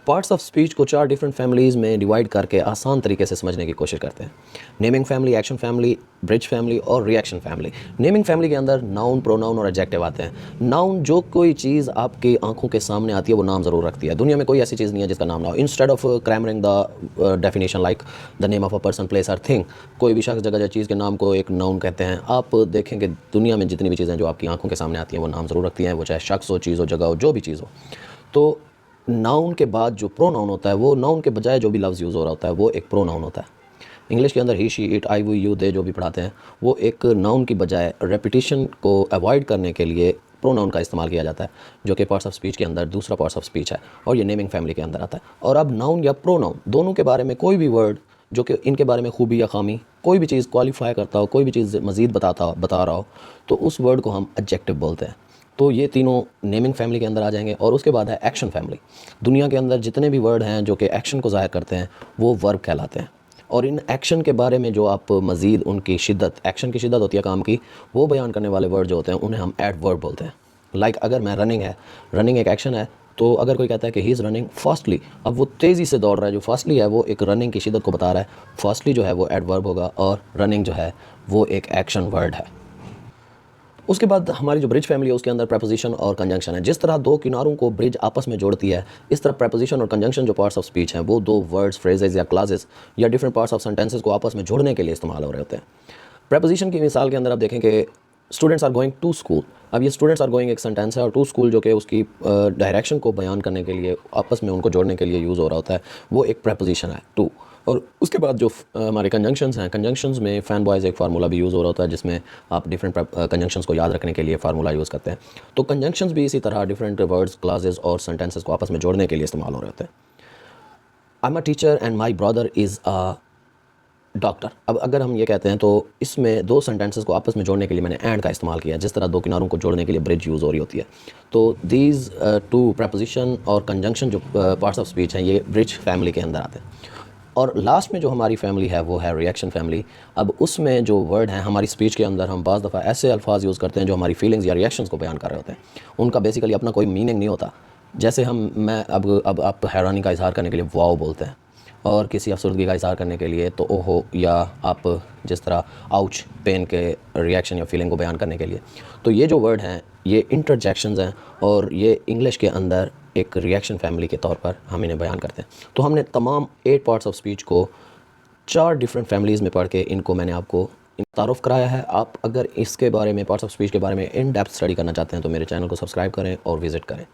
Parts of speech को 4 different families में divide करके आसान तरीके से समझने की कोशिश करते हैं। Naming family, action family, bridge family और रिएक्शन फैमिली। नेमिंग फैमिली के अंदर नाउन, प्रोनाउन और एडजेक्टिव आते हैं। नाउन, जो कोई चीज़ आपकी आंखों के सामने आती है वो नाम ज़रूर रखती है। दुनिया में कोई ऐसी चीज़ नहीं है जिसका नाम ना हो। Instead of cramming the definition like the name of a person, place और थिंग, कोई भी शख्स, जगह या चीज़ के नाम को एक नाउन कहते हैं। आप देखेंगे दुनिया में जितनी भी चीज़ें जो आपकी आंखों के सामने आती हैं वो नाम ज़रूर रखती हैं, वो चाहे शख्स हो, चीज़ हो, जगह हो, जो भी चीज़ हो। तो नाउन के बाद जो प्रोनाउन होता है, वो नाउन के बजाय जो भी लफ्ज़ यूज़ हो रहा होता है वो एक प्रोनाउन होता है। इंग्लिश के अंदर he, she, it, I, we, you, they जो भी पढ़ाते हैं वो एक नाउन की बजाय रेपिटिशन को अवॉइड करने के लिए प्रोनाउन का इस्तेमाल किया जाता है, जो कि पार्ट्स ऑफ स्पीच के अंदर दूसरा पार्ट्स ऑफ स्पीच है और ये नेमिंग फैमिली के अंदर आता है। और अब नाउन या प्रोनाउन दोनों के बारे में कोई भी वर्ड जो कि इनके बारे में खूबी या खामी, कोई भी चीज़ क्वालिफाई करता हो, कोई भी चीज़ मज़ीद बता रहा हो, तो उस वर्ड को हम एडजेक्टिव बोलते हैं। तो ये तीनों नेमिंग फैमिली के अंदर आ जाएंगे। और उसके बाद है एक्शन फैमिली। दुनिया के अंदर जितने भी वर्ड हैं जो कि एक्शन को ज़ाहिर करते हैं वो वर्ब कहलाते हैं। और इन एक्शन के बारे में जो आप मज़ीद उनकी शिद्दत, एक्शन की शिद्दत होती है काम की, वो बयान करने वाले वर्ड जो होते हैं उन्हें हम एडवर्ब बोलते हैं। लाइक अगर मैं रनिंग है, रनिंग एक एक्शन है, तो अगर कोई कहता है कि ही इज़ रनिंग फास्टली, अब वो तेज़ी से दौड़ रहा है, जो फास्टली है वो एक रनिंग की शिद्दत को बता रहा है। फास्टली जो है वो एडवर्ब होगा और रनिंग जो है वो एक एक्शन वर्ड है। उसके बाद हमारी जो ब्रिज फैमिली है उसके अंदर प्रेपोजिशन और कंजंक्शन है। जिस तरह दो किनारों को ब्रिज आपस में जोड़ती है, इस तरह प्रेपोजिशन और कंजंक्शन जो पार्ट्स ऑफ स्पीच हैं वो दो वर्ड्स, फ्रेजेस या क्लासेस या डिफरेंट पार्ट्स ऑफ सेंटेंसेस को आपस में जोड़ने के लिए इस्तेमाल हो रहे होते हैं। प्रेपोजिशन की मिसाल के अंदर आप देखें कि students are going to school. अब ये स्टूडेंट्स आर गोइंग एक सेंटेंस है और टू स्कूल जो कि उसकी डायरेक्शन को बयान करने के लिए, आपस में उनको जोड़ने के लिए यूज़ हो रहा होता है, वो एक प्रेपोजिशन है, टू। और उसके बाद जो हमारे कंजंक्शंस हैं, कंजंक्शंस में फैन बॉयज़ एक फार्मूला भी यूज़ हो रहा होता है जिसमें आप डिफरेंट कंजंक्शंस को याद रखने के लिए फार्मूला यूज़ करते हैं। तो कंजंक्शंस भी इसी तरह डिफरेंट वर्ड्स, क्लासेस और सेंटेंसेस को आपस में जोड़ने के लिए इस्तेमाल हो रहे होते हैं। I am a teacher and my brother is a doctor. अब अगर हम ये कहते हैं तो इसमें दो सेंटेंसेस को आपस में जोड़ने के लिए मैंने एंड का इस्तेमाल किया है, जिस तरह दो किनारों को जोड़ने के लिए ब्रिज यूज़ हो रही होती है। तो दीज टू प्रेपोजिशन और कंजंक्शन जो पार्ट्स ऑफ स्पीच हैं ये ब्रिज फैमिली के अंदर आते हैं। और लास्ट में जो हमारी फैमिली है वो है रिएक्शन फैमिली। अब उसमें जो वर्ड हैं हमारी स्पीच के अंदर हम बाज़ दफ़ा ऐसे अल्फाज यूज़ करते हैं जो हमारी फीलिंग्स या रिएक्शंस को बयान कर रहे होते हैं। उनका बेसिकली अपना कोई मीनिंग नहीं होता। जैसे मैं अब आप हैरानी का इज़हार करने के लिए वाओ बोलते हैं, और किसी अफसरदगी का इज़हार करने के लिए तो ओहो, या आप जिस तरह आउच, पेन के रिएक्शन या फीलिंग को बयान करने के लिए। तो ये जो वर्ड हैं ये इंटरजेक्शंस हैं और ये इंग्लिश के अंदर एक रिएक्शन फैमिली के तौर पर हम इन्हें बयान करते हैं। तो हमने तमाम 8 पार्ट्स ऑफ स्पीच को 4 डिफरेंट फैमिलीज़ में पढ़ के इनको मैंने आपको तारुफ़ कराया है। आप अगर इसके बारे में, पार्ट्स ऑफ स्पीच के बारे में इन डेप्थ स्टडी करना चाहते हैं तो मेरे चैनल को सब्सक्राइब करें और विज़िट करें।